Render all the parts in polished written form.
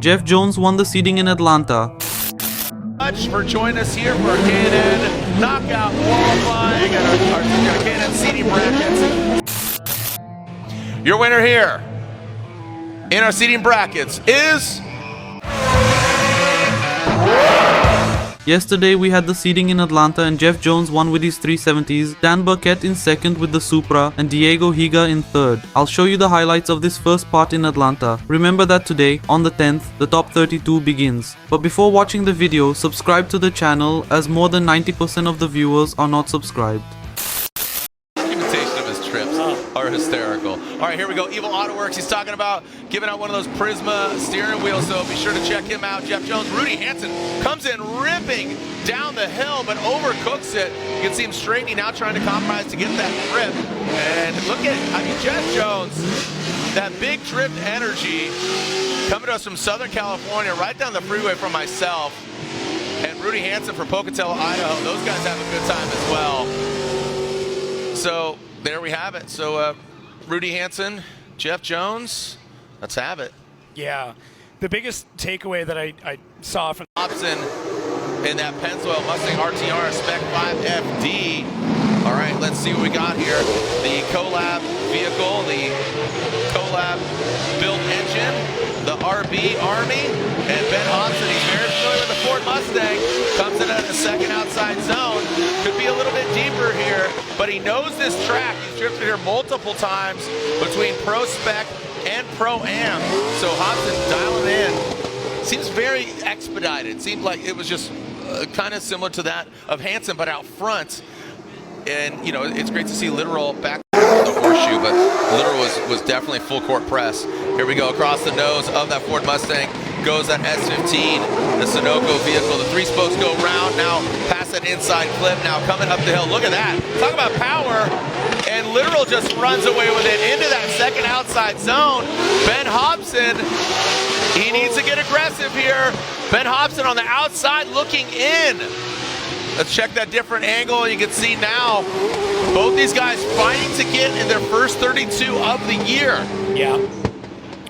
Jeff Jones won the seeding in Atlanta. Much for joining us here for our K&N knockout qualifying and our K&N seeding brackets. Your winner here in our seeding brackets is... Yesterday we had the seeding in Atlanta and Jeff Jones won with his 370s, Dan Burkett in second with the Supra, and Diego Higa in third. I'll show you the highlights of this first part in Atlanta. Remember that today, on the 10th, the top 32 begins. But before watching the video, subscribe to the channel as more than 90% of the viewers are not subscribed. Imitation of his trips are hysterical. All right, here we go. Evil Autoworks, he's talking about giving out one of those Prisma steering wheels, so be sure to check him out. Jeff Jones, Rudy Hansen comes in ripping down the hill, but overcooks it. You can see him straightening out, trying to compromise to get that grip. And look at, Jeff Jones, that big drift energy coming to us from Southern California, right down the freeway from myself. And Rudy Hansen from Pocatello, Idaho. Those guys have a good time as well. So there we have it. So Rudy Hansen, Jeff Jones, let's have it. Yeah, the biggest takeaway that I saw from Hobson in that Pennzoil Mustang RTR Spec 5 FD. All right, let's see what we got here. The Collab vehicle, the Collab built engine, the RB Army, and Ben Hobson. He's very familiar with the Ford Mustang. Comes in at the second outside zone. Could be a little bit deeper here, but he knows this track. He's drifted here multiple times between Pro Spec and Pro-Am. So Hobson dialing in. Seems very expedited. Seemed like it was just kind of similar to that of Hansen, but out front. And, you know, it's great to see Literal back on the horseshoe, but Literal was definitely full court press. Here we go, across the nose of that Ford Mustang goes that S15, the Sunoco vehicle. The three spokes go round, now past that inside clip, now coming up the hill. Look at that. Talk about power. And Literal just runs away with it into that second outside zone. Ben Hobson, he needs to get aggressive here. Ben Hobson on the outside looking in. Let's check that different angle. You can see now both these guys fighting to get in their first 32 of the year. Yeah.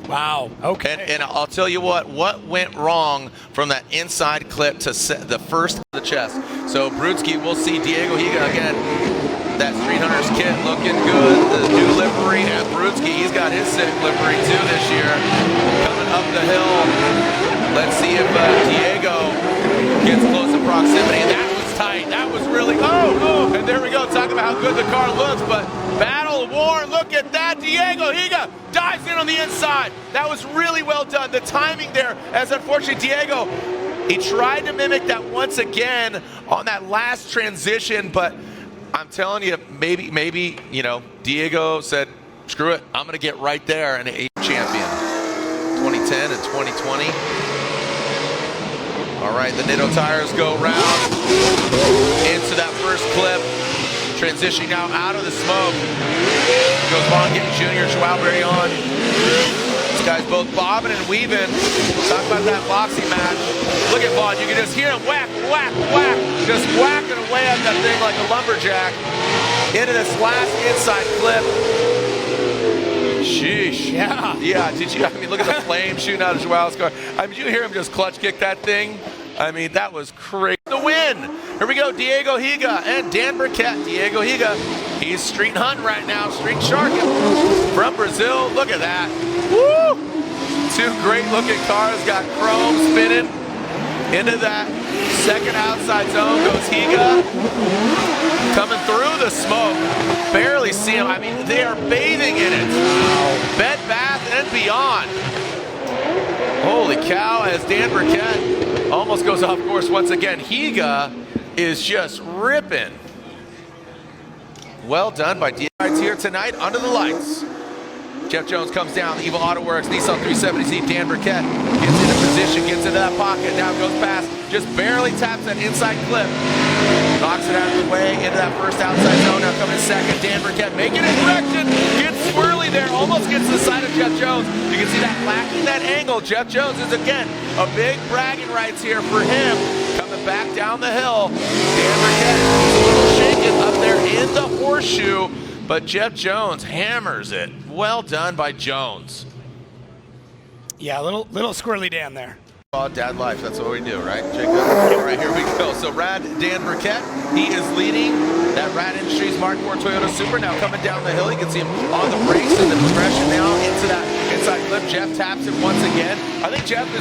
Wow. Okay. And I'll tell you what went wrong from that inside clip to set the first of the chest. So Brutsky, we'll see Diego Higa again. That Street Hunters kit looking good. The new livery, and Brutsky, he's got his sick livery too this year. Coming up the hill. Let's see if Diego gets close to proximity. And that was tight. That was really, and there we go. Talk about how good the car looks, but battle worn. Look at that. Diego Higa dives in on the inside. That was really well done. The timing there, as unfortunately Diego, he tried to mimic that once again on that last transition, but I'm telling you, maybe, you know, Diego said, screw it, I'm going to get right there, and a champion. 2010 and 2020. All right, the Nitto tires go round into that first clip. Transitioning now out of the smoke. Goes Vaughn getting Junior, Schwalberry on. These guys both bobbing and weaving. Talk about that boxing match. Look at Vaughn, you can just hear him whack, whack, whack. Just whacking away at that thing like a lumberjack. Into this last inside clip. Sheesh. Yeah. Yeah, did you, look at the flame shooting out of Joao's car. Did you hear him just clutch kick that thing? That was crazy. The win. Here we go, Diego Higa and Dan Burkett. Diego Higa, he's street hunting right now, street sharking from Brazil. Look at that. Woo! Two great looking cars, got chrome spinning into that second outside zone. Goes Higa, coming through the smoke. Barely see him. They are bathing in it. Bed Bath and Beyond. Holy cow, as Dan Burkett almost goes off course once again. Higa is just ripping. Well done by Diego here tonight under the lights. Jeff Jones comes down, the Evil Autoworks, Nissan 370Z, Dan Burkett gets into position, gets into that pocket, now goes past, just barely taps that inside clip. Knocks it out of the way into that first outside zone, now coming second, Dan Burkett making a correction, gets swirly there, almost gets to the side of Jeff Jones. You can see that lacking that angle. Jeff Jones is again, a big bragging rights here for him. Coming back down the hill, Dan Burkett is a little shaken up there in the horseshoe. But Jeff Jones hammers it. Well done by Jones. Yeah, a little squirrely Dan there. Oh, dad life, that's what we do, right, Jacob? All right, here we go. So Rad Dan Burkett, he is leading that Rad Industries Mark IV Toyota Supra. Now coming down the hill, you can see him on the brakes and the progression now into that inside clip. Jeff taps it once again. I think Jeff is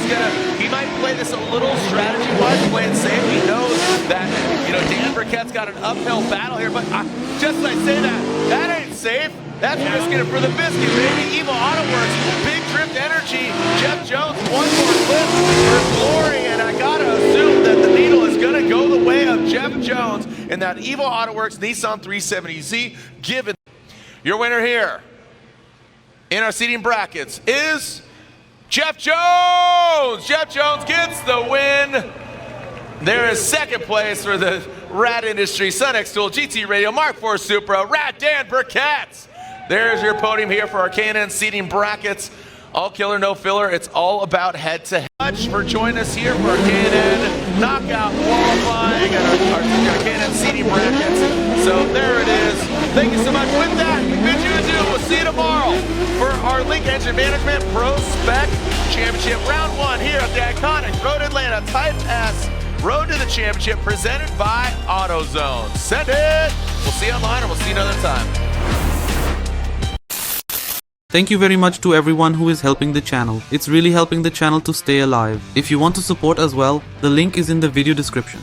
he might play this a little strategy-wise, play it safe. He knows that, Dan Burkett's got an uphill battle here, but just as I say that ain't safe. That's risking it for the biscuit, baby. Evil Auto Works, big drift energy. Jeff Jones, one more clip for glory, and I gotta assume that the needle is gonna go the way of Jeff Jones in that Evil Auto Works Nissan 370Z. Given your winner here in our seating brackets is Jeff Jones. Jeff Jones gets the win. There is second place for the Rad Industries Sun X Tool GT Radio Mark IV Supra, Rad Dan Burkett. There's your podium here for our K&N seating brackets. All killer, no filler. It's all about head-to-head. Much for joining us here for our K&N knockout qualifying and our K&N seating brackets. So there it is. Thank you so much. With that, we bid you adieu. We'll see you tomorrow for our Link Engine Management Pro Spec Championship Round 1 here at the iconic Road Atlanta Type S Road to the Championship presented by AutoZone. Send it! We'll see you online and we'll see you another time. Thank you very much to everyone who is helping the channel. It's really helping the channel to stay alive. If you want to support as well, the link is in the video description.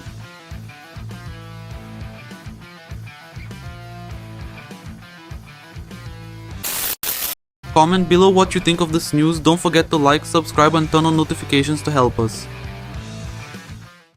Comment below what you think of this news. Don't forget to like, subscribe and turn on notifications to help us.